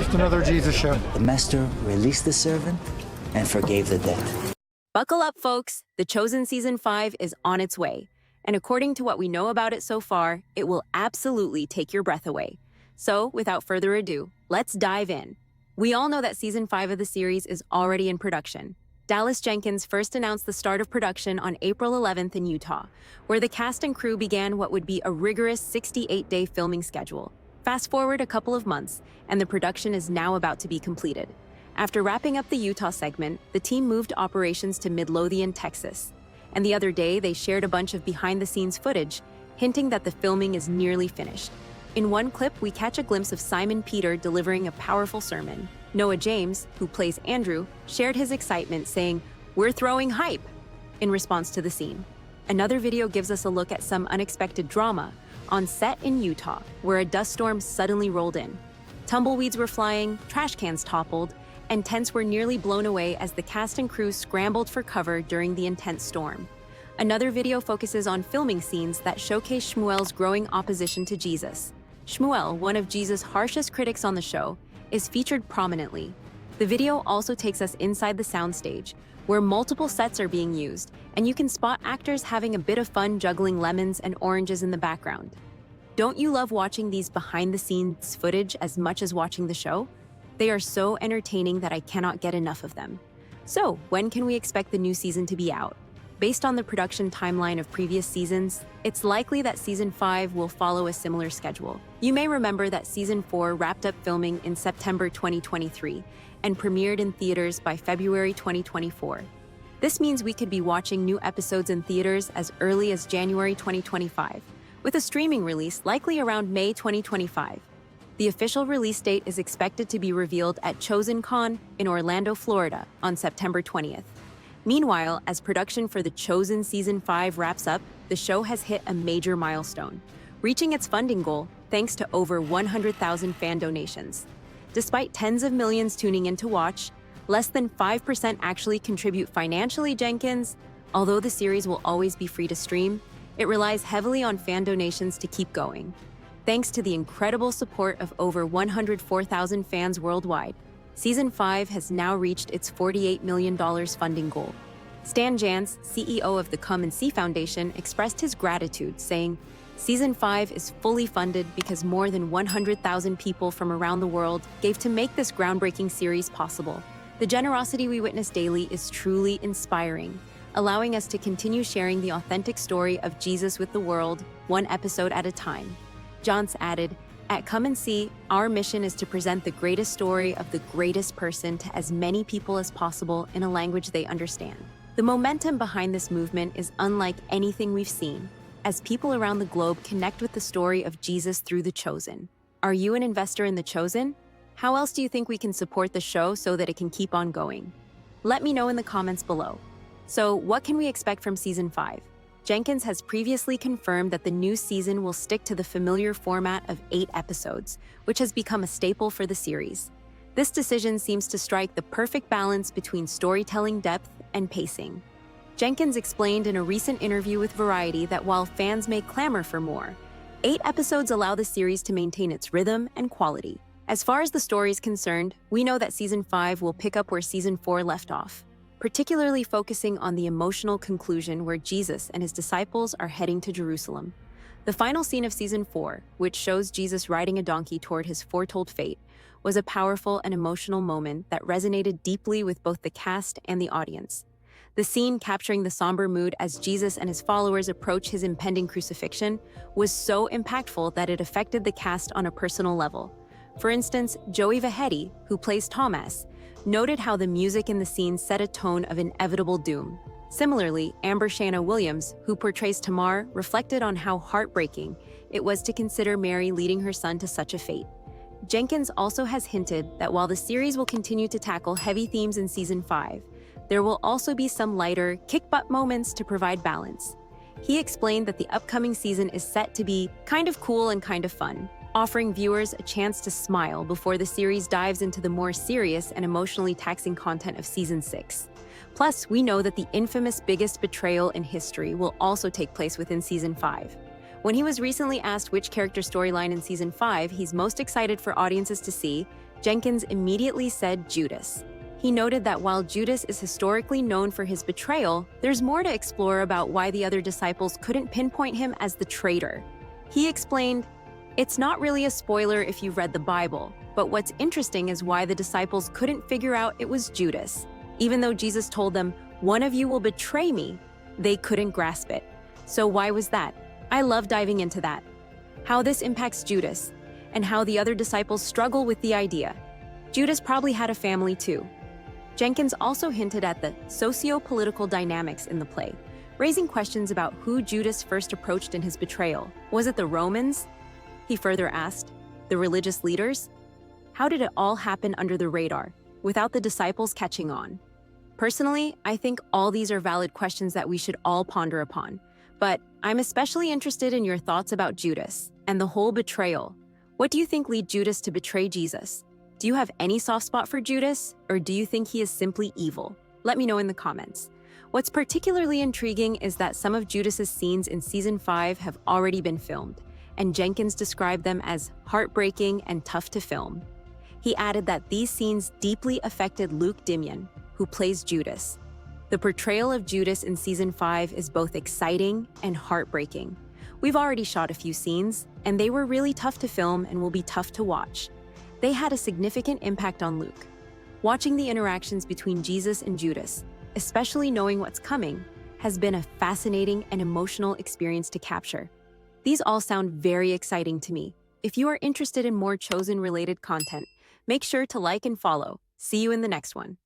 Just another Jesus show. The master released the servant and forgave the debt. Buckle up, folks. The Chosen Season 5 is on its way. And according to what we know about it so far, it will absolutely take your breath away. So, without further ado, let's dive in. We all know that Season 5 of the series is already in production. Dallas Jenkins first announced the start of production on April 11th in Utah, where the cast and crew began what would be a rigorous 68-day filming schedule. Fast forward a couple of months, and the production is now about to be completed. After wrapping up the Utah segment, the team moved operations to Midlothian, Texas. And the other day, they shared a bunch of behind-the-scenes footage, hinting that the filming is nearly finished. In one clip, we catch a glimpse of Simon Peter delivering a powerful sermon. Noah James, who plays Andrew, shared his excitement, saying, "We're throwing hype," in response to the scene. Another video gives us a look at some unexpected drama on set in Utah, where a dust storm suddenly rolled in. Tumbleweeds were flying, trash cans toppled, and tents were nearly blown away as the cast and crew scrambled for cover during the intense storm. Another video focuses on filming scenes that showcase Shmuel's growing opposition to Jesus. Shmuel, one of Jesus' harshest critics on the show, is featured prominently. The video also takes us inside the soundstage, where multiple sets are being used, and you can spot actors having a bit of fun juggling lemons and oranges in the background. Don't you love watching these behind-the-scenes footage as much as watching the show? They are so entertaining that I cannot get enough of them. So, when can we expect the new season to be out? Based on the production timeline of previous seasons, it's likely that Season 5 will follow a similar schedule. You may remember that Season 4 wrapped up filming in September 2023 and premiered in theaters by February 2024. This means we could be watching new episodes in theaters as early as January 2025, with a streaming release likely around May 2025. The official release date is expected to be revealed at ChosenCon in Orlando, Florida on September 20th. Meanwhile, as production for The Chosen Season 5 wraps up, the show has hit a major milestone, reaching its funding goal thanks to over 100,000 fan donations. Despite tens of millions tuning in to watch, less than 5% actually contribute financially. Jenkins, although the series will always be free to stream, it relies heavily on fan donations to keep going. Thanks to the incredible support of over 104,000 fans worldwide, Season 5 has now reached its $48 million funding goal. Stan Jantz, CEO of the Come and See Foundation, expressed his gratitude, saying, "Season 5 is fully funded because more than 100,000 people from around the world gave to make this groundbreaking series possible. The generosity we witness daily is truly inspiring, allowing us to continue sharing the authentic story of Jesus with the world, one episode at a time." Jantz added, "At Come and See, our mission is to present the greatest story of the greatest person to as many people as possible in a language they understand." The momentum behind this movement is unlike anything we've seen, as people around the globe connect with the story of Jesus through The Chosen. Are you an investor in The Chosen? How else do you think we can support the show so that it can keep on going? Let me know in the comments below. So, what can we expect from Season 5? Jenkins has previously confirmed that the new season will stick to the familiar format of 8 episodes, which has become a staple for the series. This decision seems to strike the perfect balance between storytelling depth and pacing. Jenkins explained in a recent interview with Variety that while fans may clamor for more, 8 episodes allow the series to maintain its rhythm and quality. As far as the story is concerned, we know that Season 5 will pick up where Season 4 left off, particularly focusing on the emotional conclusion where Jesus and his disciples are heading to Jerusalem. The final scene of Season 4, which shows Jesus riding a donkey toward his foretold fate, was a powerful and emotional moment that resonated deeply with both the cast and the audience. The scene capturing the somber mood as Jesus and his followers approach his impending crucifixion was so impactful that it affected the cast on a personal level. For instance, Joey Vahedi, who plays Thomas, noted how the music in the scene set a tone of inevitable doom. Similarly, Amber Shanna Williams, who portrays Tamar, reflected on how heartbreaking it was to consider Mary leading her son to such a fate. Jenkins also has hinted that while the series will continue to tackle heavy themes in Season 5, there will also be some lighter, kick-butt moments to provide balance. He explained that the upcoming season is set to be kind of cool and kind of fun, offering viewers a chance to smile before the series dives into the more serious and emotionally taxing content of Season 6. Plus, we know that the infamous biggest betrayal in history will also take place within Season 5. When he was recently asked which character storyline in Season 5 he's most excited for audiences to see, Jenkins immediately said Judas. He noted that while Judas is historically known for his betrayal, there's more to explore about why the other disciples couldn't pinpoint him as the traitor. He explained, "It's not really a spoiler if you've read the Bible, but what's interesting is why the disciples couldn't figure out it was Judas. Even though Jesus told them, 'One of you will betray me,' they couldn't grasp it. So why was that? I love diving into that. How this impacts Judas, and how the other disciples struggle with the idea. Judas probably had a family too." Jenkins also hinted at the socio-political dynamics in the play, raising questions about who Judas first approached in his betrayal. Was it the Romans? He further asked, the religious leaders? How did it all happen under the radar, without the disciples catching on? Personally, I think all these are valid questions that we should all ponder upon. But I'm especially interested in your thoughts about Judas and the whole betrayal. What do you think led Judas to betray Jesus? Do you have any soft spot for Judas, or do you think he is simply evil? Let me know in the comments. What's particularly intriguing is that some of Judas's scenes in Season 5 have already been filmed, and Jenkins described them as heartbreaking and tough to film. He added that these scenes deeply affected Luke Dimion, who plays Judas. The portrayal of Judas in Season 5 is both exciting and heartbreaking. We've already shot a few scenes, and they were really tough to film and will be tough to watch. They had a significant impact on Luke. Watching the interactions between Jesus and Judas, especially knowing what's coming, has been a fascinating and emotional experience to capture. These all sound very exciting to me. If you are interested in more Chosen-related content, make sure to like and follow. See you in the next one.